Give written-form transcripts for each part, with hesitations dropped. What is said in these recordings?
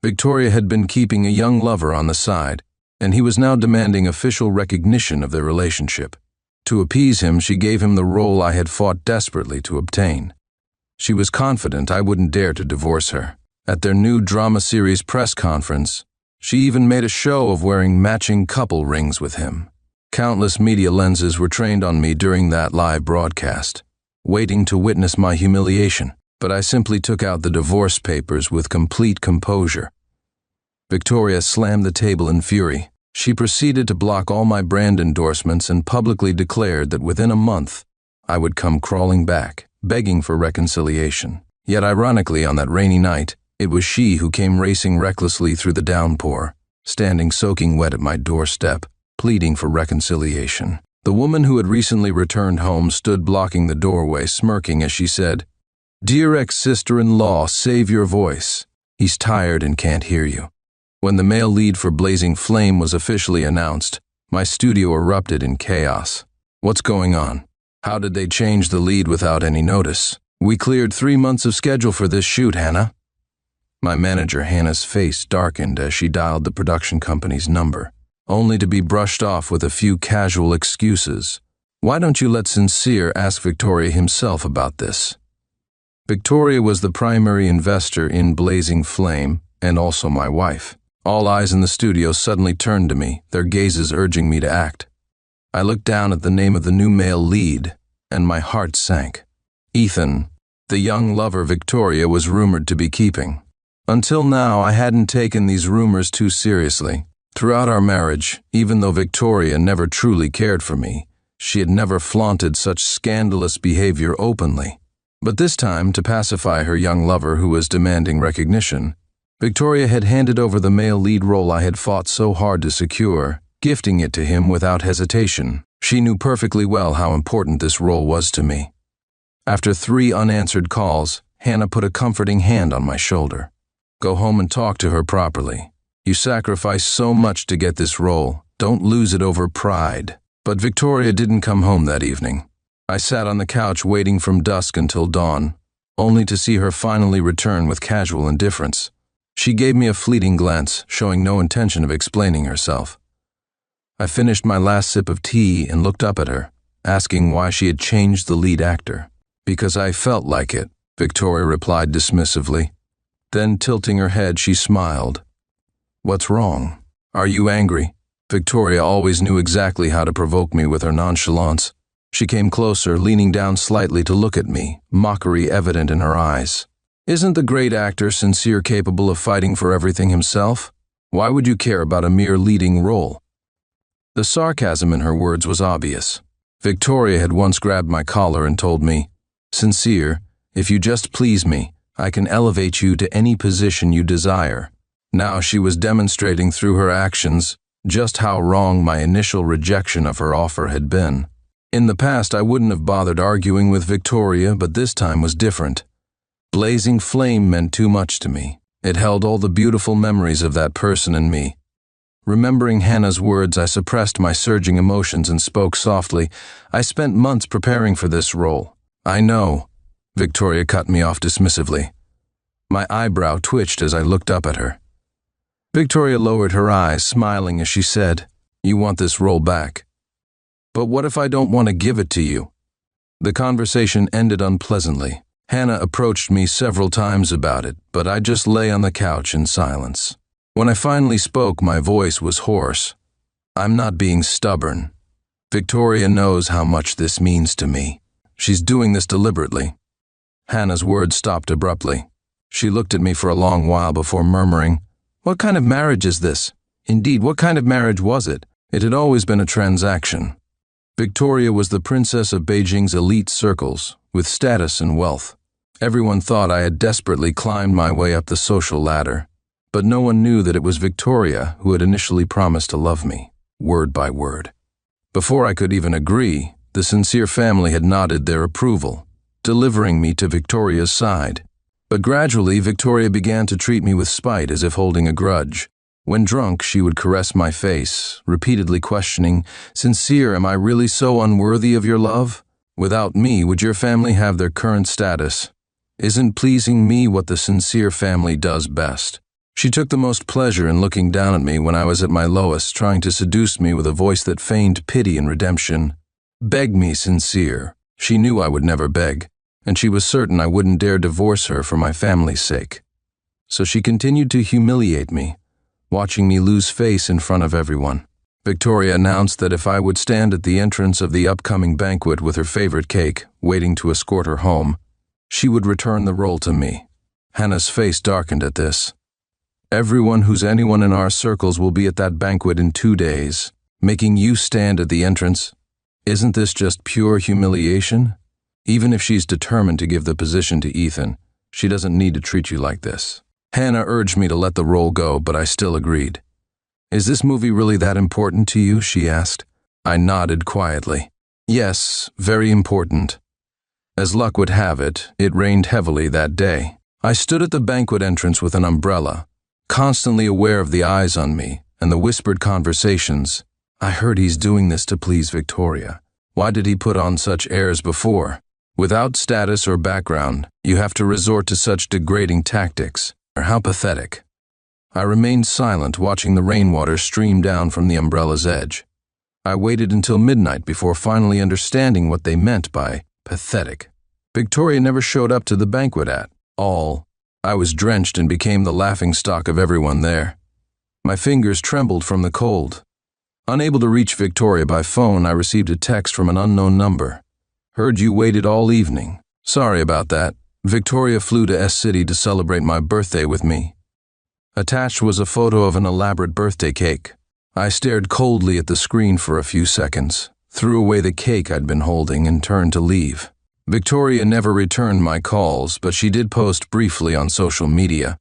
Victoria had been keeping a young lover on the side, and he was now demanding official recognition of their relationship. To appease him, she gave him the role I had fought desperately to obtain. She was confident I wouldn't dare to divorce her. At their new drama series press conference, she even made a show of wearing matching couple rings with him. Countless media lenses were trained on me during that live broadcast, waiting to witness my humiliation, but I simply took out the divorce papers with complete composure. Victoria slammed the table in fury. She proceeded to block all my brand endorsements and publicly declared that within a month, I would come crawling back, begging for reconciliation. Yet ironically, on that rainy night, it was she who came racing recklessly through the downpour, standing soaking wet at my doorstep, pleading for reconciliation. The woman who had recently returned home stood blocking the doorway, smirking as she said, "Dear ex-sister-in-law, save your voice. He's tired and can't hear you." When the male lead for Blazing Flame was officially announced, my studio erupted in chaos. What's going on? How did they change the lead without any notice? We cleared 3 months of schedule for this shoot, Hannah. My manager Hannah's face darkened as she dialed the production company's number, only to be brushed off with a few casual excuses. Why don't you let Sincere ask Victoria himself about this? Victoria was the primary investor in Blazing Flame and also my wife. All eyes in the studio suddenly turned to me, their gazes urging me to act. I looked down at the name of the new male lead, and my heart sank. Ethan, the young lover Victoria was rumored to be keeping. Until now, I hadn't taken these rumors too seriously. Throughout our marriage, even though Victoria never truly cared for me, she had never flaunted such scandalous behavior openly. But this time, to pacify her young lover who was demanding recognition, Victoria had handed over the male lead role I had fought so hard to secure, gifting it to him without hesitation. She knew perfectly well how important this role was to me. After 3 unanswered calls, Hannah put a comforting hand on my shoulder. "Go home and talk to her properly. You sacrificed so much to get this role. Don't lose it over pride." But Victoria didn't come home that evening. I sat on the couch waiting from dusk until dawn, only to see her finally return with casual indifference. She gave me a fleeting glance, showing no intention of explaining herself. I finished my last sip of tea and looked up at her, asking why she had changed the lead actor. "Because I felt like it," Victoria replied dismissively. Then, tilting her head, she smiled. "What's wrong? Are you angry?" Victoria always knew exactly how to provoke me with her nonchalance. She came closer, leaning down slightly to look at me, mockery evident in her eyes. "Isn't the great actor Sincere capable of fighting for everything himself? Why would you care about a mere leading role?" The sarcasm in her words was obvious. Victoria had once grabbed my collar and told me, "Sincere, if you just please me, I can elevate you to any position you desire." Now she was demonstrating through her actions just how wrong my initial rejection of her offer had been. In the past, I wouldn't have bothered arguing with Victoria, but this time was different. Blazing Flame meant too much to me. It held all the beautiful memories of that person and me. Remembering Hannah's words, I suppressed my surging emotions and spoke softly. "I spent months preparing for this role." "I know," Victoria cut me off dismissively. My eyebrow twitched as I looked up at her. Victoria lowered her eyes, smiling as she said, "You want this role back. But what if I don't want to give it to you?" The conversation ended unpleasantly. Hannah approached me several times about it, but I just lay on the couch in silence. When I finally spoke, my voice was hoarse. "I'm not being stubborn. Victoria knows how much this means to me. She's doing this deliberately." Hannah's words stopped abruptly. She looked at me for a long while before murmuring, "What kind of marriage is this? Indeed, what kind of marriage was it?" It had always been a transaction. Victoria was the princess of Beijing's elite circles, with status and wealth. Everyone thought I had desperately climbed my way up the social ladder, but no one knew that it was Victoria who had initially promised to love me, word by word. Before I could even agree, the Sincere family had nodded their approval, delivering me to Victoria's side. But gradually, Victoria began to treat me with spite as if holding a grudge. When drunk, she would caress my face, repeatedly questioning, "Sincere, am I really so unworthy of your love? Without me, would your family have their current status? Isn't pleasing me what the Sincere family does best?" She took the most pleasure in looking down at me when I was at my lowest, trying to seduce me with a voice that feigned pity and redemption. Beg me, Sincere. She knew I would never beg, and she was certain I wouldn't dare divorce her for my family's sake. So she continued to humiliate me, watching me lose face in front of everyone. Victoria announced that if I would stand at the entrance of the upcoming banquet with her favorite cake, waiting to escort her home, she would return the role to me. Hannah's face darkened at this. Everyone who's anyone in our circles will be at that banquet in 2 days, making you stand at the entrance. Isn't this just pure humiliation? Even if she's determined to give the position to Ethan, she doesn't need to treat you like this. Hannah urged me to let the role go, but I still agreed. Is this movie really that important to you? She asked. I nodded quietly. Yes, very important. As luck would have it, it rained heavily that day. I stood at the banquet entrance with an umbrella, constantly aware of the eyes on me and the whispered conversations. I heard he's doing this to please Victoria. Why did he put on such airs before? Without status or background, you have to resort to such degrading tactics. How pathetic. I remained silent, watching the rainwater stream down from the umbrella's edge. I waited until midnight before finally understanding what they meant by pathetic. Victoria never showed up to the banquet at all. I was drenched and became the laughingstock of everyone there. My fingers trembled from the cold. Unable to reach Victoria by phone, I received a text from an unknown number. Heard you waited all evening. Sorry about that. Victoria flew to S-City to celebrate my birthday with me. Attached was a photo of an elaborate birthday cake. I stared coldly at the screen for a few seconds, threw away the cake I'd been holding, and turned to leave. Victoria never returned my calls, but she did post briefly on social media.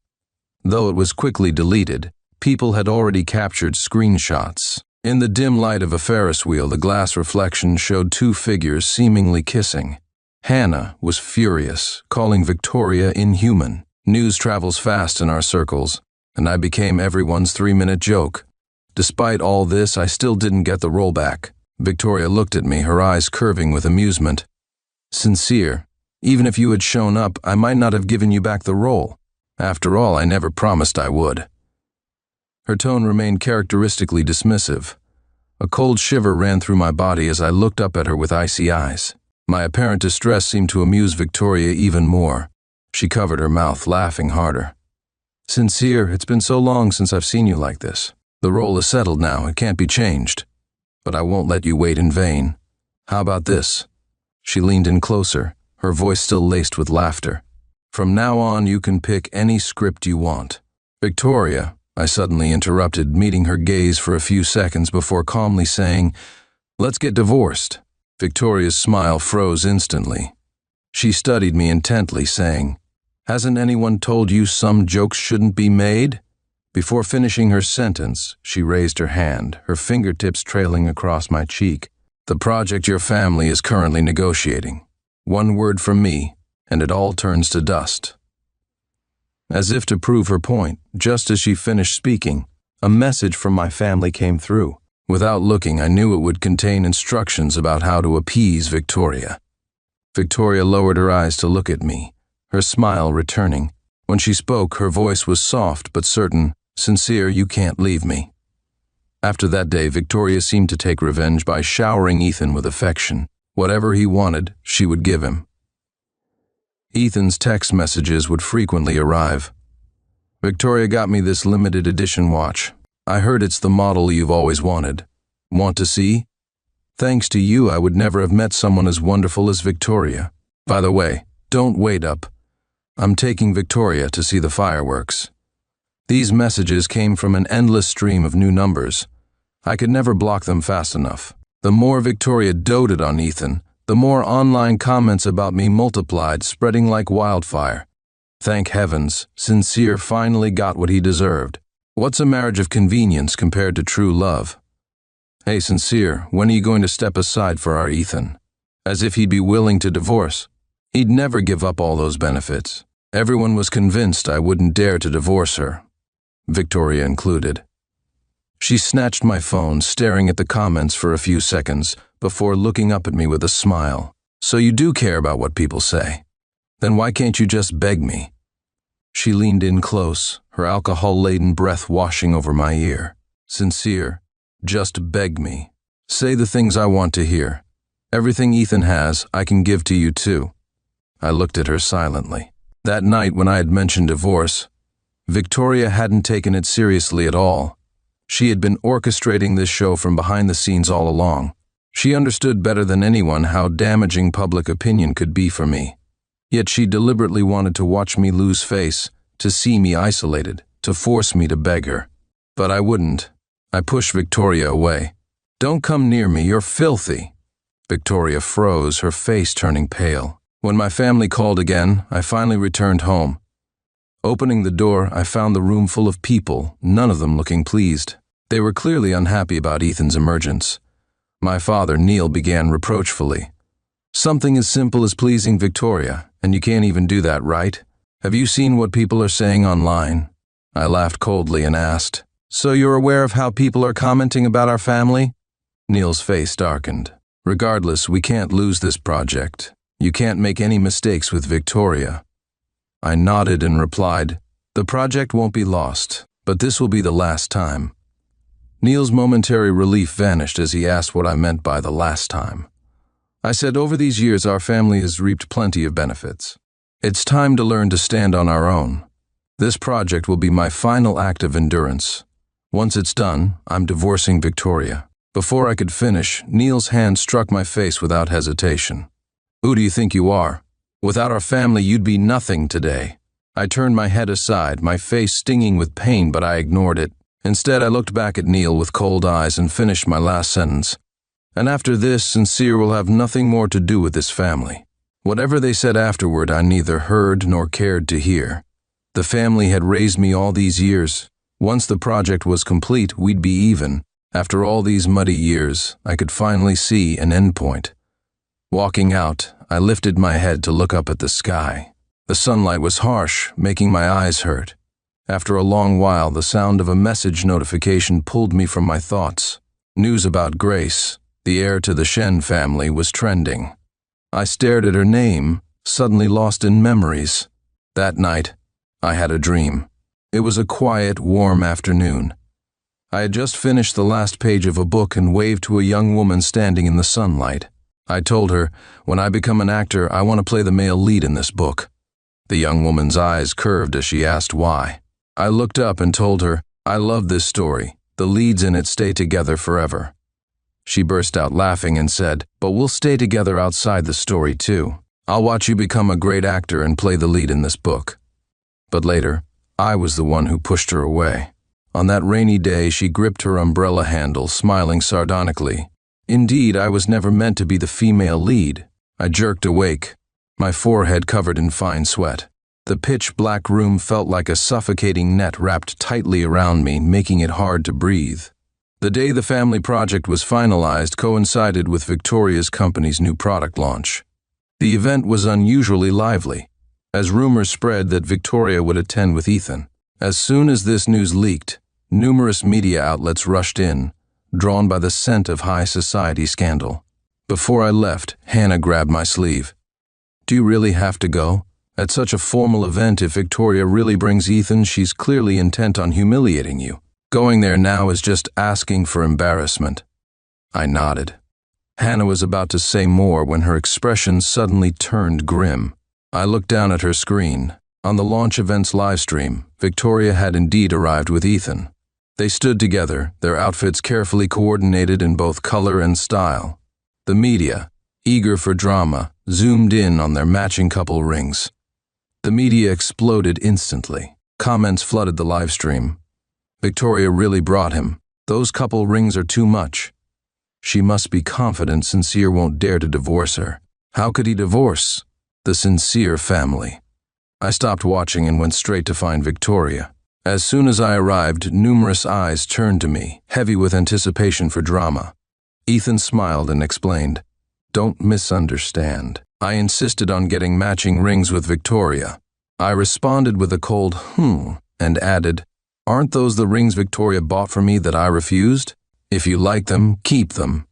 Though it was quickly deleted, people had already captured screenshots. In the dim light of a Ferris wheel, the glass reflection showed 2 figures seemingly kissing. Hannah was furious, calling Victoria inhuman. News travels fast in our circles, and I became everyone's 3-minute joke. Despite all this, I still didn't get the role back. Victoria looked at me, her eyes curving with amusement. Sincere, even if you had shown up, I might not have given you back the role. After all, I never promised I would. Her tone remained characteristically dismissive. A cold shiver ran through my body as I looked up at her with icy eyes. My apparent distress seemed to amuse Victoria even more. She covered her mouth, laughing harder. Sincere, it's been so long since I've seen you like this. The role is settled now, it can't be changed. But I won't let you wait in vain. How about this? She leaned in closer, her voice still laced with laughter. From now on, you can pick any script you want. Victoria, I suddenly interrupted, meeting her gaze for a few seconds before calmly saying, let's get divorced. Victoria's smile froze instantly. She studied me intently, saying, hasn't anyone told you some jokes shouldn't be made? Before finishing her sentence, she raised her hand, her fingertips trailing across my cheek. The project your family is currently negotiating. 1 word from me, and it all turns to dust. As if to prove her point, just as she finished speaking, a message from my family came through. Without looking, I knew it would contain instructions about how to appease Victoria. Victoria lowered her eyes to look at me, her smile returning. When she spoke, her voice was soft but certain. Sincere, you can't leave me. After that day, Victoria seemed to take revenge by showering Ethan with affection. Whatever he wanted, she would give him. Ethan's text messages would frequently arrive. Victoria got me this limited edition watch. I heard it's the model you've always wanted. Want to see? Thanks to you, I would never have met someone as wonderful as Victoria. By the way, don't wait up. I'm taking Victoria to see the fireworks. These messages came from an endless stream of new numbers. I could never block them fast enough. The more Victoria doted on Ethan, the more online comments about me multiplied, spreading like wildfire. Thank heavens, Sincere finally got what he deserved. What's a marriage of convenience compared to true love? Hey, Sincere, when are you going to step aside for our Ethan? As if he'd be willing to divorce. He'd never give up all those benefits. Everyone was convinced I wouldn't dare to divorce her, Victoria included. She snatched my phone, staring at the comments for a few seconds before looking up at me with a smile. So you do care about what people say? Then why can't you just beg me? She leaned in close, her alcohol-laden breath washing over my ear. Sincere, just beg me. Say the things I want to hear. Everything Ethan has, I can give to you too. I looked at her silently. That night when I had mentioned divorce, Victoria hadn't taken it seriously at all. She had been orchestrating this show from behind the scenes all along. She understood better than anyone how damaging public opinion could be for me. Yet she deliberately wanted to watch me lose face, to see me isolated, to force me to beg her. But I wouldn't. I pushed Victoria away. Don't come near me, you're filthy. Victoria froze, her face turning pale. When my family called again, I finally returned home. Opening the door, I found the room full of people, none of them looking pleased. They were clearly unhappy about Ethan's emergence. My father, Neil, began reproachfully. Something as simple as pleasing Victoria, and you can't even do that, right? Have you seen what people are saying online? I laughed coldly and asked, So you're aware of how people are commenting about our family? Neil's face darkened. Regardless, we can't lose this project. You can't make any mistakes with Victoria. I nodded and replied, The project won't be lost, but this will be the last time. Neil's momentary relief vanished as he asked what I meant by the last time. I said, Over these years our family has reaped plenty of benefits. It's time to learn to stand on our own. This project will be my final act of endurance. Once it's done, I'm divorcing Victoria. Before I could finish, Neil's hand struck my face without hesitation. Who do you think you are? Without our family, you'd be nothing today. I turned my head aside, my face stinging with pain, but I ignored it. Instead, I looked back at Neil with cold eyes and finished my last sentence. And after this, Sincere will have nothing more to do with this family. Whatever they said afterward, I neither heard nor cared to hear. The family had raised me all these years. Once the project was complete, we'd be even. After all these muddy years, I could finally see an endpoint. Walking out, I lifted my head to look up at the sky. The sunlight was harsh, making my eyes hurt. After a long while, the sound of a message notification pulled me from my thoughts. News about Grace, the heir to the Shen family, was trending. I stared at her name, suddenly lost in memories. That night, I had a dream. It was a quiet, warm afternoon. I had just finished the last page of a book and waved to a young woman standing in the sunlight. I told her, when I become an actor, I want to play the male lead in this book. The young woman's eyes curved as she asked why. I looked up and told her, I love this story. The leads in it stay together forever. She burst out laughing and said, But we'll stay together outside the story too. I'll watch you become a great actor and play the lead in this book. But later, I was the one who pushed her away. On that rainy day, she gripped her umbrella handle, smiling sardonically. Indeed, I was never meant to be the female lead. I jerked awake, my forehead covered in fine sweat. The pitch-black room felt like a suffocating net wrapped tightly around me, making it hard to breathe. The day the family project was finalized coincided with Victoria's company's new product launch. The event was unusually lively, as rumors spread that Victoria would attend with Ethan. As soon as this news leaked, numerous media outlets rushed in, drawn by the scent of high society scandal. Before I left, Hannah grabbed my sleeve. Do you really have to go? At such a formal event, if Victoria really brings Ethan, she's clearly intent on humiliating you. Going there now is just asking for embarrassment. I nodded. Hannah was about to say more when her expression suddenly turned grim. I looked down at her screen. On the launch event's livestream, Victoria had indeed arrived with Ethan. They stood together, their outfits carefully coordinated in both color and style. The media, eager for drama, zoomed in on their matching couple rings. The media exploded instantly. Comments flooded the livestream. Victoria really brought him. Those couple rings are too much. She must be confident Sincere won't dare to divorce her. How could he divorce the Sincere family? I stopped watching and went straight to find Victoria. As soon as I arrived, numerous eyes turned to me, heavy with anticipation for drama. Ethan smiled and explained, Don't misunderstand. I insisted on getting matching rings with Victoria. I responded with a cold and added, Aren't those the rings Victoria bought for me that I refused? If you like them, keep them.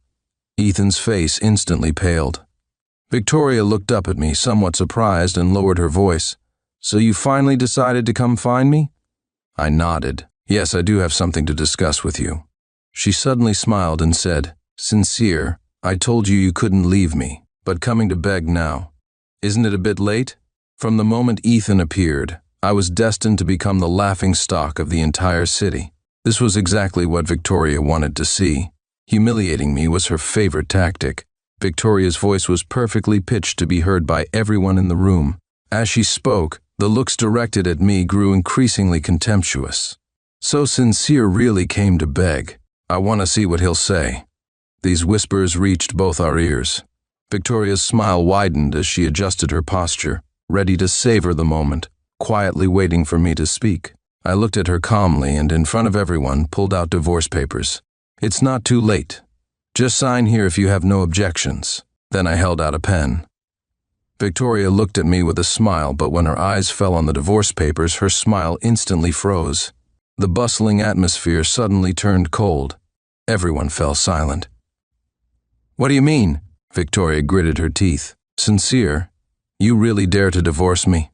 Ethan's face instantly paled. Victoria looked up at me, somewhat surprised, and lowered her voice. So you finally decided to come find me? I nodded. Yes, I do have something to discuss with you. She suddenly smiled and said, Sincere, I told you you couldn't leave me, but coming to beg now. Isn't it a bit late? From the moment Ethan appeared, I was destined to become the laughingstock of the entire city. This was exactly what Victoria wanted to see. Humiliating me was her favorite tactic. Victoria's voice was perfectly pitched to be heard by everyone in the room. As she spoke, the looks directed at me grew increasingly contemptuous. So Sincere really came to beg. I want to see what he'll say. These whispers reached both our ears. Victoria's smile widened as she adjusted her posture, ready to savor the moment, quietly waiting for me to speak. I looked at her calmly and in front of everyone pulled out divorce papers. It's not too late. Just sign here if you have no objections. Then I held out a pen. Victoria looked at me with a smile, but when her eyes fell on the divorce papers, her smile instantly froze. The bustling atmosphere suddenly turned cold. Everyone fell silent. What do you mean? Victoria gritted her teeth. Sincere, you really dare to divorce me?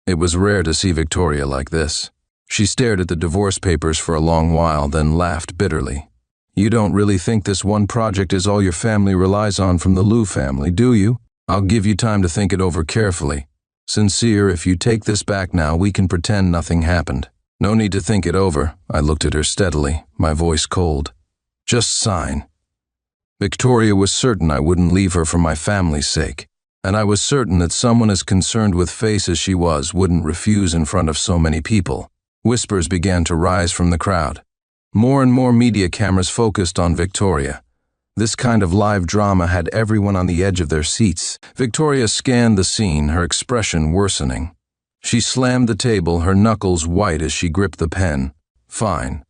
It was rare to see Victoria like this. She stared at the divorce papers for a long while, then laughed bitterly. You don't really think this one project is all your family relies on from the Liu family, do you? I'll give you time to think it over carefully. Sincere, if you take this back now, we can pretend nothing happened. No need to think it over. I looked at her steadily, my voice cold. Just sign. Victoria was certain I wouldn't leave her for my family's sake, and I was certain that someone as concerned with face as she was wouldn't refuse in front of so many people. Whispers began to rise from the crowd. More and more media cameras focused on Victoria. This kind of live drama had everyone on the edge of their seats. Victoria scanned the scene, her expression worsening. She slammed the table, her knuckles white as she gripped the pen. Fine.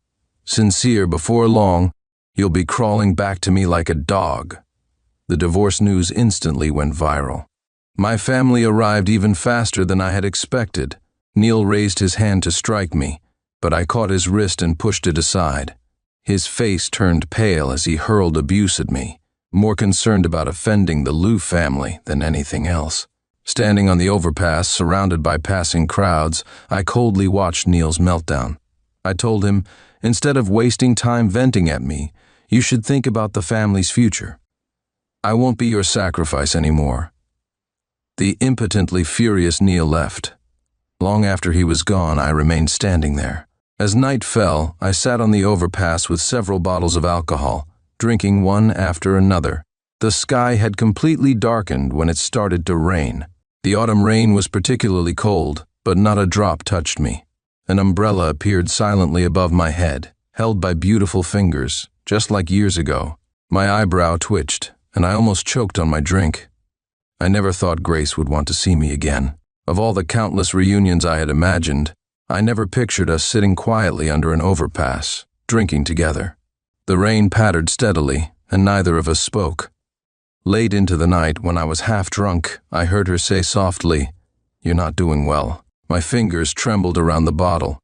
Sincere, before long, you'll be crawling back to me like a dog. The divorce news instantly went viral. My family arrived even faster than I had expected. Neil raised his hand to strike me, but I caught his wrist and pushed it aside. His face turned pale as he hurled abuse at me, more concerned about offending the Liu family than anything else. Standing on the overpass, surrounded by passing crowds, I coldly watched Neil's meltdown. I told him, instead of wasting time venting at me, you should think about the family's future. I won't be your sacrifice anymore. The impotently furious Neil left. Long after he was gone, I remained standing there. As night fell, I sat on the overpass with several bottles of alcohol, drinking one after another. The sky had completely darkened when it started to rain. The autumn rain was particularly cold, but not a drop touched me. An umbrella appeared silently above my head, held by beautiful fingers, just like years ago. My eyebrow twitched, and I almost choked on my drink. I never thought Grace would want to see me again. Of all the countless reunions I had imagined, I never pictured us sitting quietly under an overpass, drinking together. The rain pattered steadily, and neither of us spoke. Late into the night, when I was half drunk, I heard her say softly, "You're not doing well." My fingers trembled around the bottle.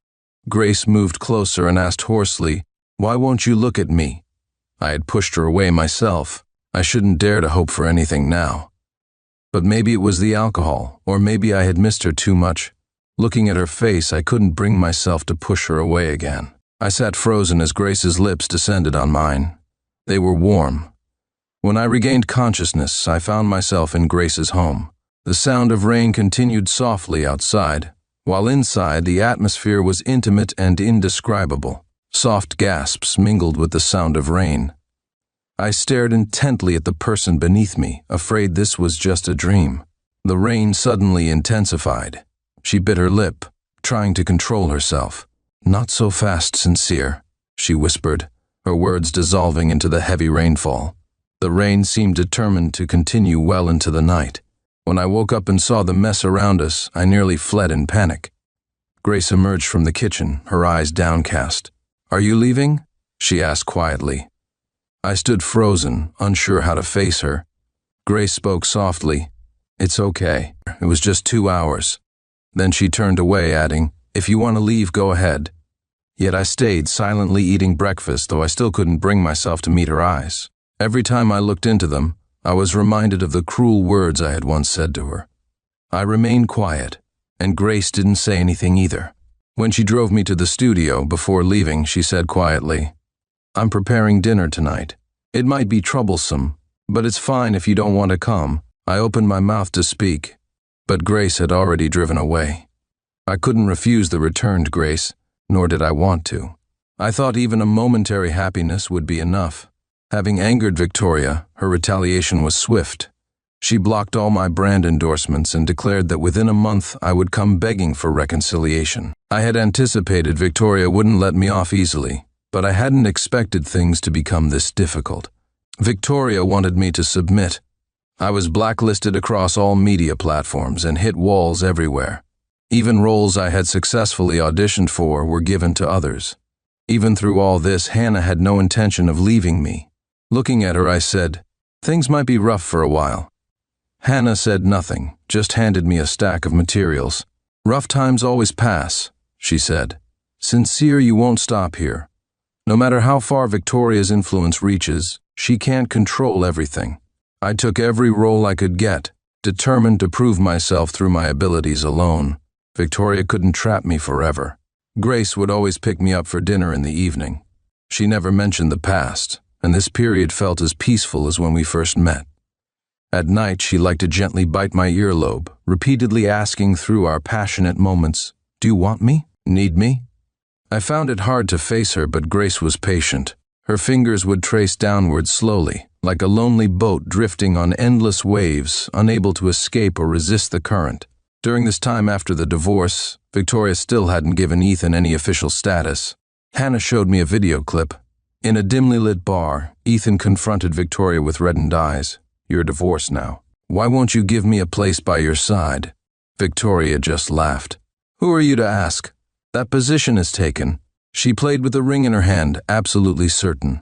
Grace moved closer and asked hoarsely, "Why won't you look at me?" I had pushed her away myself. I shouldn't dare to hope for anything now. But maybe it was the alcohol, or maybe I had missed her too much. Looking at her face, I couldn't bring myself to push her away again. I sat frozen as Grace's lips descended on mine. They were warm. When I regained consciousness, I found myself in Grace's home. The sound of rain continued softly outside, while inside the atmosphere was intimate and indescribable. Soft gasps mingled with the sound of rain. I stared intently at the person beneath me, afraid this was just a dream. The rain suddenly intensified. She bit her lip, trying to control herself. "Not so fast, Sincere," she whispered, her words dissolving into the heavy rainfall. The rain seemed determined to continue well into the night. When I woke up and saw the mess around us, I nearly fled in panic. Grace emerged from the kitchen, her eyes downcast. "Are you leaving?" she asked quietly. I stood frozen, unsure how to face her. Grace spoke softly. "It's okay. It was just 2 hours." Then she turned away, adding, "If you want to leave, go ahead." Yet I stayed, silently eating breakfast, though I still couldn't bring myself to meet her eyes. Every time I looked into them, I was reminded of the cruel words I had once said to her. I remained quiet, and Grace didn't say anything either. When she drove me to the studio before leaving, she said quietly, "I'm preparing dinner tonight. It might be troublesome, but it's fine if you don't want to come." I opened my mouth to speak, but Grace had already driven away. I couldn't refuse the returned Grace, nor did I want to. I thought even a momentary happiness would be enough. Having angered Victoria, her retaliation was swift. She blocked all my brand endorsements and declared that within a month I would come begging for reconciliation. I had anticipated Victoria wouldn't let me off easily, but I hadn't expected things to become this difficult. Victoria wanted me to submit. I was blacklisted across all media platforms and hit walls everywhere. Even roles I had successfully auditioned for were given to others. Even through all this, Hannah had no intention of leaving me. Looking at her, I said, "Things might be rough for a while." Hannah said nothing, just handed me a stack of materials. "Rough times always pass," she said. "Sincere, you won't stop here. No matter how far Victoria's influence reaches, she can't control everything." I took every role I could get, determined to prove myself through my abilities alone. Victoria couldn't trap me forever. Grace would always pick me up for dinner in the evening. She never mentioned the past, and this period felt as peaceful as when we first met. At night, she liked to gently bite my earlobe, repeatedly asking through our passionate moments, "Do you want me? Need me?" I found it hard to face her, but Grace was patient. Her fingers would trace downward slowly, like a lonely boat drifting on endless waves, unable to escape or resist the current. During this time after the divorce, Victoria still hadn't given Ethan any official status. Hannah showed me a video clip. In a dimly lit bar, Ethan confronted Victoria with reddened eyes. "You're divorced now. Why won't you give me a place by your side?" Victoria just laughed. "Who are you to ask? That position is taken." She played with the ring in her hand, absolutely certain.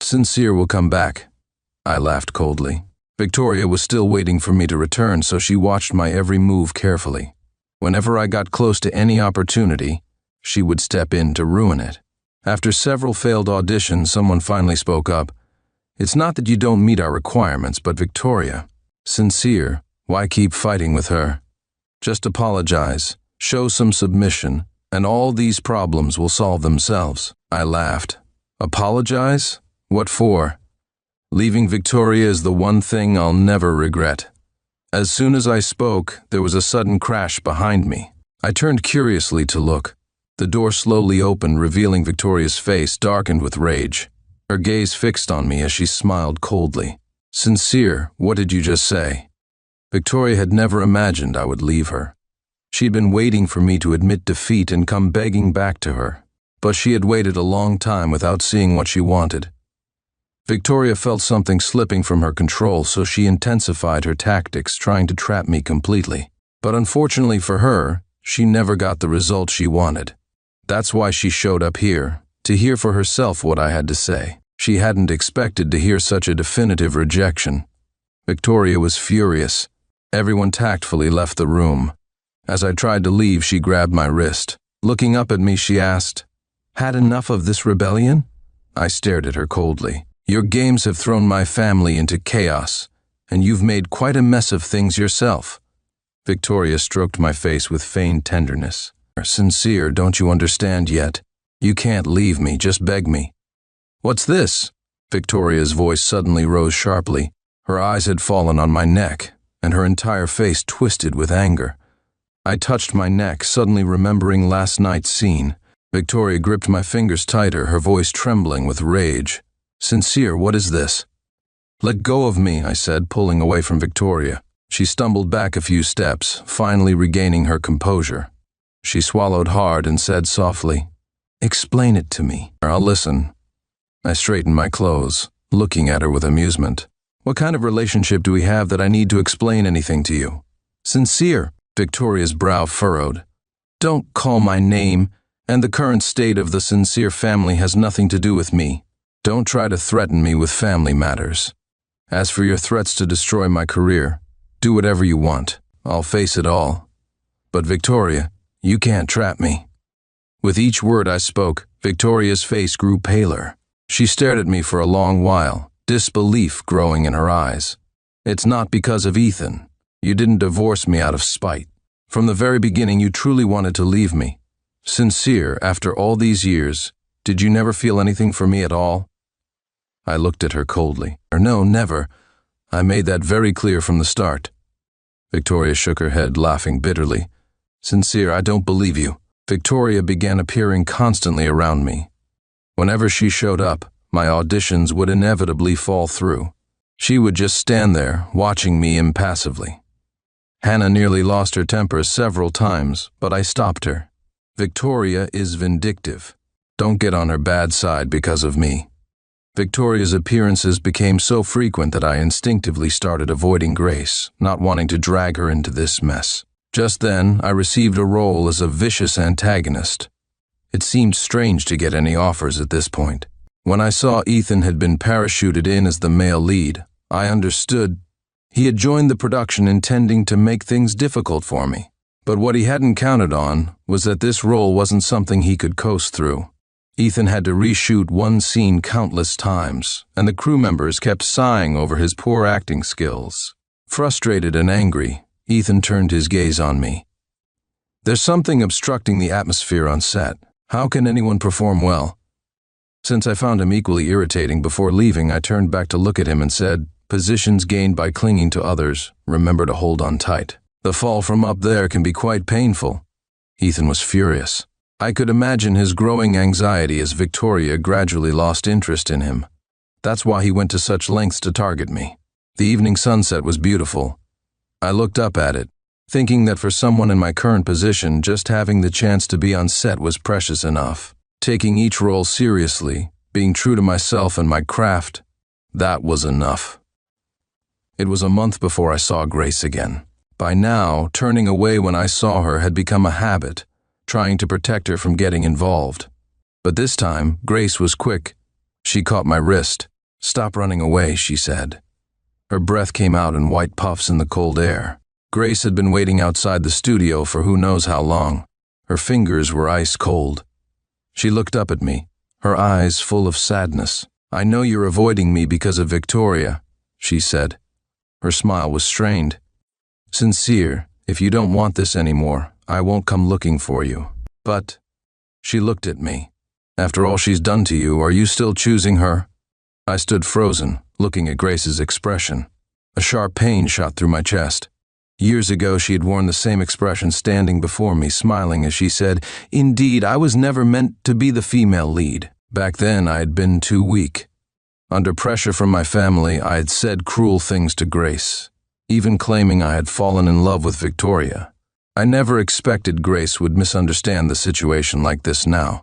"Sincere will come back." I laughed coldly. Victoria was still waiting for me to return, so she watched my every move carefully. Whenever I got close to any opportunity, she would step in to ruin it. After several failed auditions, someone finally spoke up. "It's not that you don't meet our requirements, but Victoria, Sincere, why keep fighting with her? Just apologize, show some submission, and all these problems will solve themselves." I laughed. "Apologize? What for? Leaving Victoria is the one thing I'll never regret." As soon as I spoke, there was a sudden crash behind me. I turned curiously to look. The door slowly opened, revealing Victoria's face darkened with rage. Her gaze fixed on me as she smiled coldly. "Sincere, what did you just say?" Victoria had never imagined I would leave her. She'd been waiting for me to admit defeat and come begging back to her. But she had waited a long time without seeing what she wanted. Victoria felt something slipping from her control, so she intensified her tactics, trying to trap me completely. But unfortunately for her, she never got the result she wanted. That's why she showed up here, to hear for herself what I had to say. She hadn't expected to hear such a definitive rejection. Victoria was furious. Everyone tactfully left the room. As I tried to leave, she grabbed my wrist. Looking up at me, she asked, "Had enough of this rebellion?" I stared at her coldly. "Your games have thrown my family into chaos, and you've made quite a mess of things yourself." Victoria stroked my face with feigned tenderness. "Sincere, don't you understand yet? You can't leave me, just beg me." "What's this?" Victoria's voice suddenly rose sharply. Her eyes had fallen on my neck, and her entire face twisted with anger. I touched my neck, suddenly remembering last night's scene. Victoria gripped my fingers tighter, her voice trembling with rage. "Sincere, what is this?" "Let go of me," I said, pulling away from Victoria. She stumbled back a few steps, finally regaining her composure. She swallowed hard and said softly, "Explain it to me." "I'll listen." I straightened my clothes, looking at her with amusement. "What kind of relationship do we have that I need to explain anything to you?" "Sincere," Victoria's brow furrowed. "Don't call my name, and the current state of the Sincere family has nothing to do with me. Don't try to threaten me with family matters. As for your threats to destroy my career, do whatever you want. I'll face it all. But Victoria, you can't trap me." With each word I spoke, Victoria's face grew paler. She stared at me for a long while, disbelief growing in her eyes. "It's not because of Ethan. You didn't divorce me out of spite. From the very beginning, you truly wanted to leave me. Sincere, after all these years, did you never feel anything for me at all? I looked at her coldly. No, never. I made that very clear from the start. Victoria shook her head, laughing bitterly. Sincere, I don't believe you. Victoria began appearing constantly around me. Whenever she showed up, my auditions would inevitably fall through. She would just stand there, watching me impassively. Hannah nearly lost her temper several times, but I stopped her. Victoria is vindictive. Don't get on her bad side because of me. Victoria's appearances became so frequent that I instinctively started avoiding Grace, not wanting to drag her into this mess. Just then, I received a role as a vicious antagonist. It seemed strange to get any offers at this point. When I saw Ethan had been parachuted in as the male lead, I understood. He had joined the production intending to make things difficult for me. But what he hadn't counted on was that this role wasn't something he could coast through. Ethan had to reshoot one scene countless times, and the crew members kept sighing over his poor acting skills. Frustrated and angry, Ethan turned his gaze on me. There's something obstructing the atmosphere on set. How can anyone perform well? Since I found him equally irritating before leaving, I turned back to look at him and said, positions gained by clinging to others, remember to hold on tight. The fall from up there can be quite painful. Ethan was furious. I could imagine his growing anxiety as Victoria gradually lost interest in him. That's why he went to such lengths to target me. The evening sunset was beautiful. I looked up at it, thinking that for someone in my current position, just having the chance to be on set was precious enough. Taking each role seriously, being true to myself and my craft, that was enough. It was a month before I saw Grace again. By now, turning away when I saw her had become a habit, trying to protect her from getting involved. But this time, Grace was quick. She caught my wrist. Stop running away, she said. Her breath came out in white puffs in the cold air. Grace had been waiting outside the studio for who knows how long. Her fingers were ice cold. She looked up at me, her eyes full of sadness. I know you're avoiding me because of Victoria, she said. Her smile was strained. Sincere, if you don't want this anymore, I won't come looking for you. But, she looked at me. After all she's done to you, are you still choosing her? I stood frozen, looking at Grace's expression. A sharp pain shot through my chest. Years ago, she had worn the same expression standing before me, smiling as she said, Indeed, I was never meant to be the female lead. Back then, I had been too weak. Under pressure from my family, I had said cruel things to Grace, even claiming I had fallen in love with Victoria. I never expected Grace would misunderstand the situation like this now.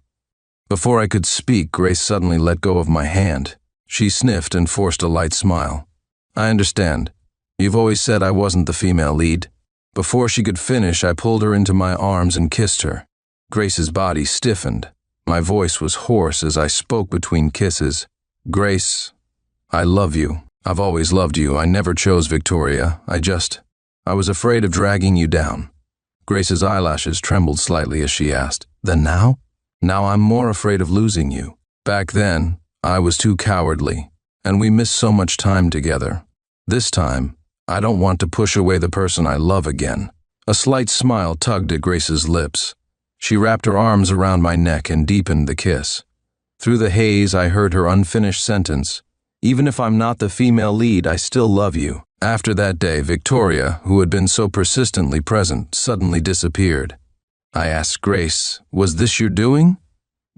Before I could speak, Grace suddenly let go of my hand. She sniffed and forced a light smile. I understand. You've always said I wasn't the female lead. Before she could finish, I pulled her into my arms and kissed her. Grace's body stiffened. My voice was hoarse as I spoke between kisses. Grace, I love you. I've always loved you. I never chose Victoria. I was afraid of dragging you down. Grace's eyelashes trembled slightly as she asked, Then now? Now I'm more afraid of losing you. Back then, I was too cowardly, and we missed so much time together. This time, I don't want to push away the person I love again. A slight smile tugged at Grace's lips. She wrapped her arms around my neck and deepened the kiss. Through the haze, I heard her unfinished sentence, Even if I'm not the female lead, I still love you. After that day, Victoria, who had been so persistently present, suddenly disappeared. I asked Grace, Was this your doing?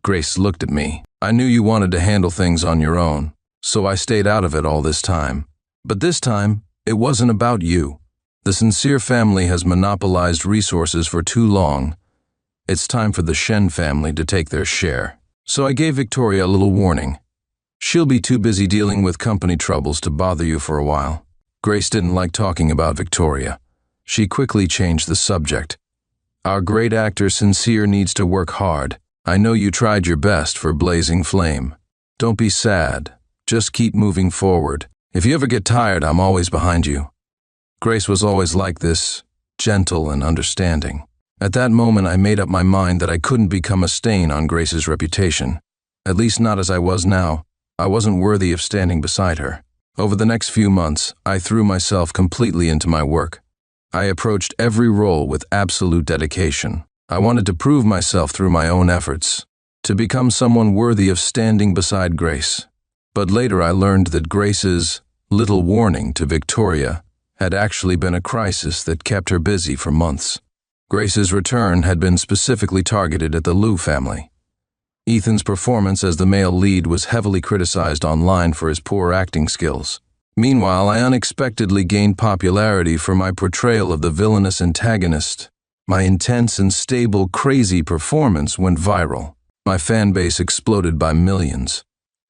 Grace looked at me. I knew you wanted to handle things on your own, so I stayed out of it all this time. But this time, it wasn't about you. The Sincere family has monopolized resources for too long. It's time for the Shen family to take their share. So I gave Victoria a little warning. She'll be too busy dealing with company troubles to bother you for a while. Grace didn't like talking about Victoria. She quickly changed the subject. Our great actor Sincere needs to work hard. I know you tried your best for Blazing Flame. Don't be sad. Just keep moving forward. If you ever get tired, I'm always behind you. Grace was always like this, gentle and understanding. At that moment, I made up my mind that I couldn't become a stain on Grace's reputation. At least not as I was now. I wasn't worthy of standing beside her. Over the next few months, I threw myself completely into my work. I approached every role with absolute dedication. I wanted to prove myself through my own efforts, to become someone worthy of standing beside Grace. But later I learned that Grace's little warning to Victoria had actually been a crisis that kept her busy for months. Grace's return had been specifically targeted at the Liu family. Ethan's performance as the male lead was heavily criticized online for his poor acting skills. Meanwhile, I unexpectedly gained popularity for my portrayal of the villainous antagonist. My intense and stable, crazy performance went viral. My fan base exploded by millions.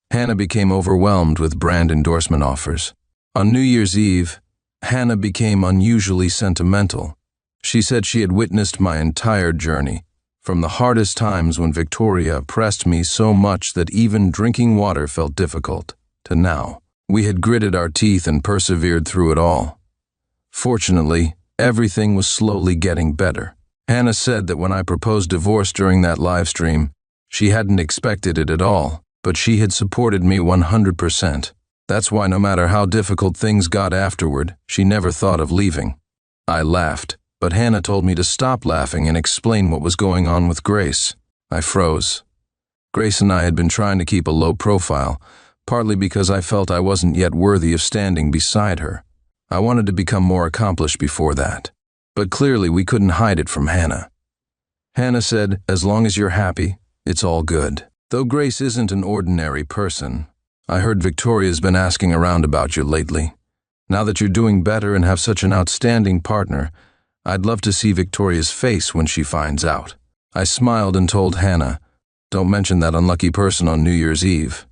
Hannah became overwhelmed with brand endorsement offers. On New Year's Eve, Hannah became unusually sentimental. She said she had witnessed my entire journey, from the hardest times when Victoria oppressed me so much that even drinking water felt difficult, to now. We had gritted our teeth and persevered through it all. Fortunately, everything was slowly getting better. Hannah said that when I proposed divorce during that live stream, she hadn't expected it at all, but she had supported me 100%. That's why no matter how difficult things got afterward, she never thought of leaving. I laughed, but Hannah told me to stop laughing and explain what was going on with Grace. I froze. Grace and I had been trying to keep a low profile, partly because I felt I wasn't yet worthy of standing beside her. I wanted to become more accomplished before that. But clearly we couldn't hide it from Hannah. Hannah said, "As long as you're happy, it's all good." Though Grace isn't an ordinary person, I heard Victoria's been asking around about you lately. Now that you're doing better and have such an outstanding partner, I'd love to see Victoria's face when she finds out. I smiled and told Hannah, "Don't mention that unlucky person on New Year's Eve."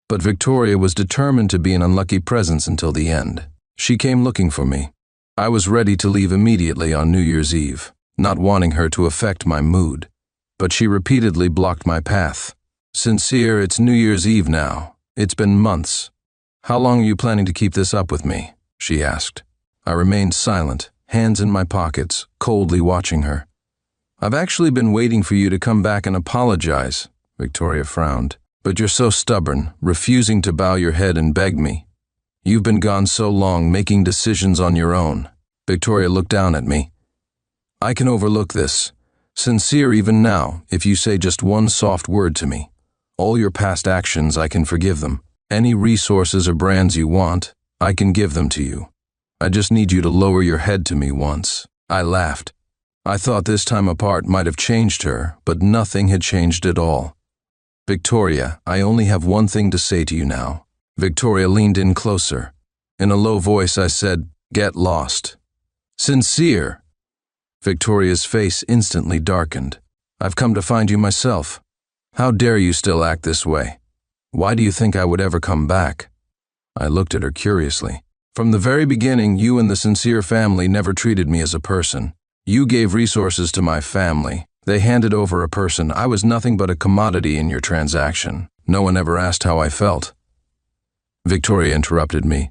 But Victoria was determined to be an unlucky presence until the end. She came looking for me. I was ready to leave immediately on New Year's Eve, not wanting her to affect my mood. But she repeatedly blocked my path. "Sincere, it's New Year's Eve now. It's been months. How long are you planning to keep this up with me?" she asked. I remained silent, hands in my pockets, coldly watching her. "I've actually been waiting for you to come back and apologize," Victoria frowned. "But you're so stubborn, refusing to bow your head and beg me. You've been gone so long, making decisions on your own." Victoria looked down at me. "I can overlook this. Sincere even now, if you say just one soft word to me. All your past actions, I can forgive them. Any resources or brands you want, I can give them to you. I just need you to lower your head to me once." I laughed. I thought this time apart might have changed her, but nothing had changed at all. "Victoria, I only have one thing to say to you now." Victoria leaned in closer. In a low voice I said, "Get lost." "Sincere." Victoria's face instantly darkened. "I've come to find you myself. How dare you still act this way? Why do you think I would ever come back?" I looked at her curiously. "From the very beginning, you and the Sincere family never treated me as a person. You gave resources to my family. They handed over a person. I was nothing but a commodity in your transaction. No one ever asked how I felt." Victoria interrupted me.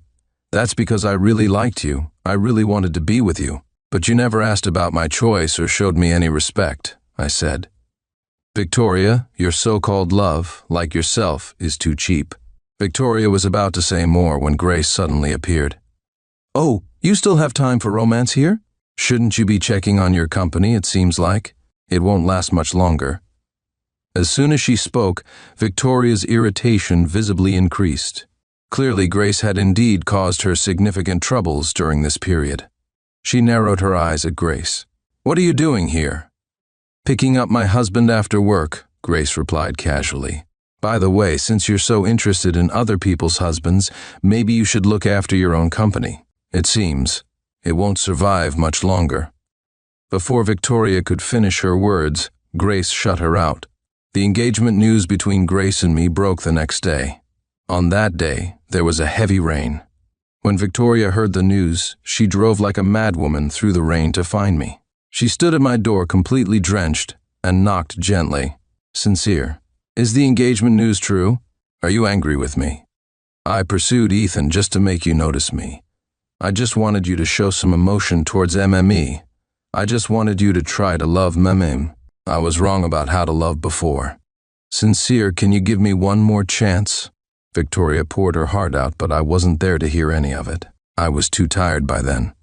"That's because I really liked you. I really wanted to be with you. But you never asked about my choice or showed me any respect," I said. "Victoria, your so-called love, like yourself, is too cheap." Victoria was about to say more when Grace suddenly appeared. "Oh, you still have time for romance here? Shouldn't you be checking on your company, it seems like? It won't last much longer." As soon as she spoke, Victoria's irritation visibly increased. Clearly, Grace had indeed caused her significant troubles during this period. She narrowed her eyes at Grace. "What are you doing here?" "Picking up my husband after work," Grace replied casually. "By the way, since you're so interested in other people's husbands, maybe you should look after your own company. It seems it won't survive much longer." Before Victoria could finish her words, Grace shut her out. The engagement news between Grace and me broke the next day. On that day, there was a heavy rain. When Victoria heard the news, she drove like a madwoman through the rain to find me. She stood at my door completely drenched and knocked gently. "Sincere, is the engagement news true? Are you angry with me? I pursued Ethan just to make you notice me. I just wanted you to show some emotion towards MME. I just wanted you to try to love Memem. I was wrong about how to love before. Sincere, can you give me one more chance?" Victoria poured her heart out, but I wasn't there to hear any of it. I was too tired by then.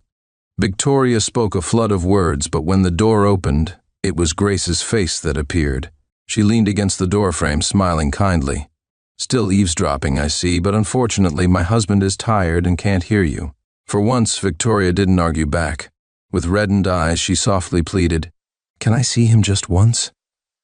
Victoria spoke a flood of words, but when the door opened, it was Grace's face that appeared. She leaned against the doorframe, smiling kindly. "Still eavesdropping, I see, but unfortunately my husband is tired and can't hear you." For once, Victoria didn't argue back. With reddened eyes, she softly pleaded, "Can I see him just once?"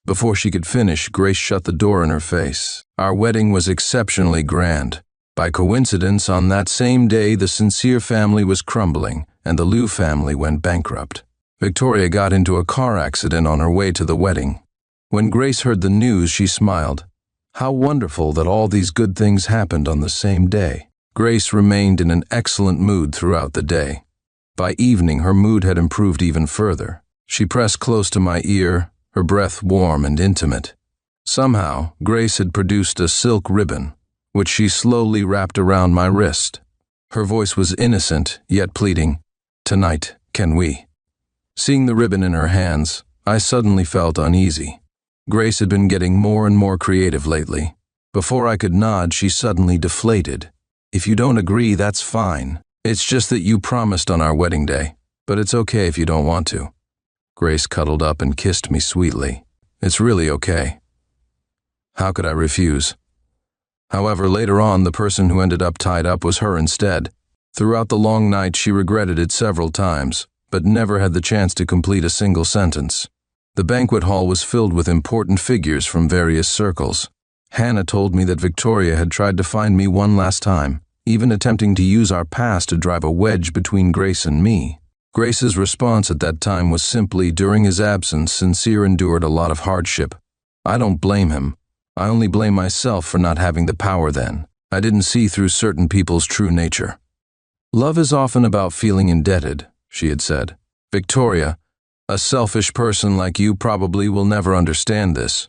Before she could finish, Grace shut the door in her face. Our wedding was exceptionally grand. By coincidence, on that same day, the Sincere family was crumbling, and the Liu family went bankrupt. Victoria got into a car accident on her way to the wedding. When Grace heard the news, she smiled. How wonderful that all these good things happened on the same day. Grace remained in an excellent mood throughout the day. By evening, her mood had improved even further. She pressed close to my ear, her breath warm and intimate. Somehow, Grace had produced a silk ribbon, which she slowly wrapped around my wrist. Her voice was innocent, yet pleading, "Tonight, can we?" Seeing the ribbon in her hands, I suddenly felt uneasy. Grace had been getting more and more creative lately. Before I could nod, she suddenly deflated. "If you don't agree, that's fine. It's just that you promised on our wedding day, but it's okay if you don't want to." Grace cuddled up and kissed me sweetly. "It's really okay." How could I refuse? However, later on, the person who ended up tied up was her instead. Throughout the long night, she regretted it several times, but never had the chance to complete a single sentence. The banquet hall was filled with important figures from various circles. Hannah told me that Victoria had tried to find me one last time, even attempting to use our past to drive a wedge between Grace and me. Grace's response at that time was simply, during his absence, Sincere endured a lot of hardship. I don't blame him. I only blame myself for not having the power then. I didn't see through certain people's true nature. "Love is often about feeling indebted," she had said. "Victoria, a selfish person like you probably will never understand this.